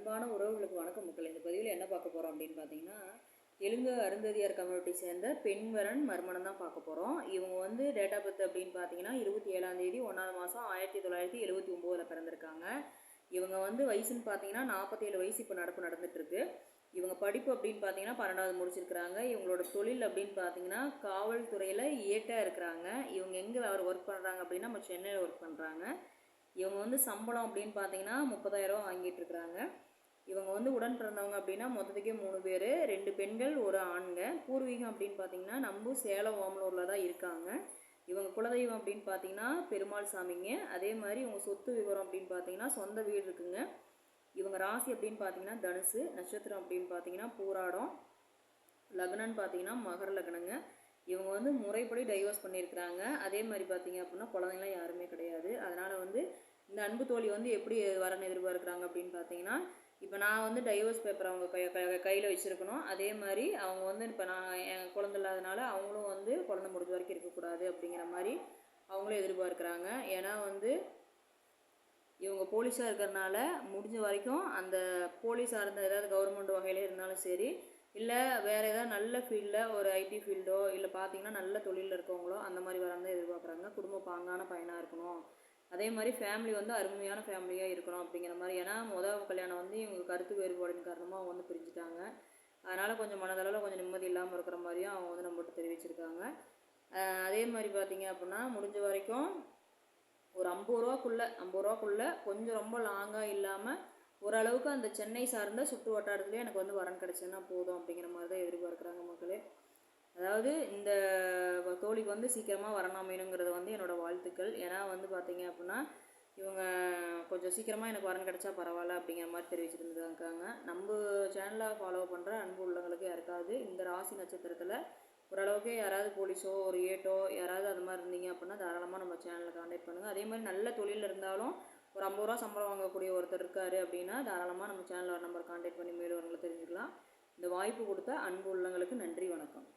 அன்பான உறவுகளுக்கு வணக்கம் மக்கள். இந்த பதிவில் என்ன பார்க்க போகிறோம் அப்படின்னு பார்த்தீங்கன்னா, தெலுங்கு அருந்ததியார் கம்யூனிட்டி சேர்ந்த பெண்வரன் மர்மணம் தான் பார்க்க போகிறோம். இவங்க வந்து டேட் ஆஃப் பர்த் அப்படின்னு பார்த்தீங்கன்னா 27ஆம் தேதி 1ஆம் மாதம் 1979 பிறந்திருக்காங்க. இவங்க வந்து வயசுன்னு பார்த்தீங்கன்னா 47 வயசு இப்போ நடந்துட்டுருக்கு. இவங்க படிப்பு அப்படின்னு பார்த்தீங்கன்னா 12வது முடிச்சிருக்கிறாங்க. இவங்களோட தொழில் அப்படின்னு பார்த்தீங்கன்னா காவல்துறையில் ஏட்டாக இருக்கிறாங்க. இவங்க எங்கே ஒர்க் பண்ணுறாங்க அப்படின்னா நம்ம சென்னையில் ஒர்க் பண்ணுறாங்க. இவங்க வந்து சம்பளம் அப்படின்னு பார்த்தீங்கன்னா 30,000 வாங்கிட்டு இருக்கிறாங்க. இவங்க வந்து உடன் பிறந்தவங்க அப்படின்னா மொத்தத்துக்கே 3 பேர், 2 பெண்கள் 1 ஆண்ங்க. பூர்வீகம் அப்படின்னு பார்த்தீங்கன்னா நம்ம சேலம் ஓமலூரில் தான் இருக்காங்க. இவங்க குலதெய்வம் அப்படின்னு பார்த்தீங்கன்னா பெருமாள் சாமிங்க. அதே மாதிரி இவங்க சொத்து விவரம் அப்படின்னு பார்த்தீங்கன்னா சொந்த வீடு இருக்குங்க. இவங்க ராசி அப்படின்னு பார்த்தீங்கன்னா தனுசு, நட்சத்திரம் அப்படின்னு பார்த்தீங்கன்னா பூராடம், லக்னன்னு பார்த்தீங்கன்னா மகர லக்னங்க. இவங்க வந்து முறைப்படி டைவர்ஸ் பண்ணியிருக்கிறாங்க. அதே மாதிரி பார்த்தீங்க அப்படின்னா குழந்தைங்களாம் யாருமே கிடையாது. அதனால் வந்து இந்த அன்பு தோழி வந்து எப்படி வரன்னு எதிர்பார்க்குறாங்க அப்படின்னு பார்த்தீங்கன்னா, இப்போ நான் வந்து டைவர்ஸ் பேப்பர் அவங்க கையில் வச்சுருக்கணும். அதே மாதிரி அவங்க வந்து இப்போ நான் என் குழந்தை இல்லாதனால அவங்களும் வந்து குழந்தை முடிஞ்ச வரைக்கும் இருக்கக்கூடாது அப்படிங்கிற மாதிரி அவங்களும் எதிர்பார்க்குறாங்க. ஏன்னா வந்து இவங்க போலீஸாக இருக்கிறனால முடிஞ்ச வரைக்கும் அந்த போலீஸ் சார்ந்த ஏதாவது கவர்மெண்ட் வகையில் இருந்தாலும் சரி, இல்லை வேறு ஏதாவது நல்ல ஃபீல்டில் ஒரு ஐடி ஃபீல்டோ இல்லை பார்த்தீங்கன்னா நல்ல தொழிலில் இருக்கவங்களோ அந்த மாதிரி வரதான் எதிர்பார்க்குறாங்க. குடும்ப பாங்கான பையனாக இருக்கணும். அதே மாதிரி ஃபேமிலி வந்து அருமையான ஃபேமிலியாக இருக்கணும் அப்படிங்கிற மாதிரி. ஏன்னா கல்யாணம் வந்து இவங்க கருத்து வேறுபாடின் காரணமாக அவங்க வந்து பிரிஞ்சுட்டாங்க. அதனால் கொஞ்சம் மனதளவில் கொஞ்சம் நிம்மதி இல்லாமல் இருக்கிற மாதிரியும் அவங்க வந்து நம்மகிட்ட தெரிவிச்சிருக்காங்க. அதே மாதிரி பார்த்தீங்க அப்படின்னா முடிஞ்ச வரைக்கும் ஒரு 50 ரூபாக்குள்ளே கொஞ்சம் ரொம்ப லாங்காக இல்லாமல் ஓரளவுக்கு அந்த சென்னை சார்ந்த சுற்று வட்டாரத்துலேயே எனக்கு வந்து வரன் கிடச்சுன்னா போதும் அப்படிங்கிற மாதிரி தான் எதிர்பார்க்குறாங்க மக்களே. அதாவது இந்த தோழிக்கு வந்து சீக்கிரமாக வரணும் அமையணுங்கிறது வந்து என்னோடய வாழ்த்துக்கள். ஏன்னா வந்து பார்த்தீங்க அப்படின்னா இவங்க கொஞ்சம் சீக்கிரமாக எனக்கு வரன் கிடச்சா பரவாயில்ல அப்படிங்கிற மாதிரி தெரிவிச்சுருந்துருக்காங்க. நம்ம சேனலை ஃபாலோ பண்ணுற அன்பு உள்ளவங்களுக்கு யாருக்காவது இந்த ராசி நட்சத்திரத்தில் ஓரளவுக்கு யாராவது போலீஸோ ஒரு ஏட்டோ யாராவது அது மாதிரி இருந்தீங்க அப்படின்னா தாராளமாக நம்ம சேனலில் கான்டாக்ட் பண்ணுங்கள். அதே மாதிரி நல்ல தொழில் இருந்தாலும் ஒரு 50 ரூபா சம்பளம் வாங்கக்கூடிய ஒருத்தர் இருக்கார் அப்படின்னா தாராளமாக நம்ம சேனலில் ஒரு நம்பர் கான்டாக்ட் பண்ணி மேலும் தெரிஞ்சுக்கலாம். இந்த வாய்ப்பு கொடுத்த அன்பு உள்ளவங்களுக்கு நன்றி, வணக்கம்.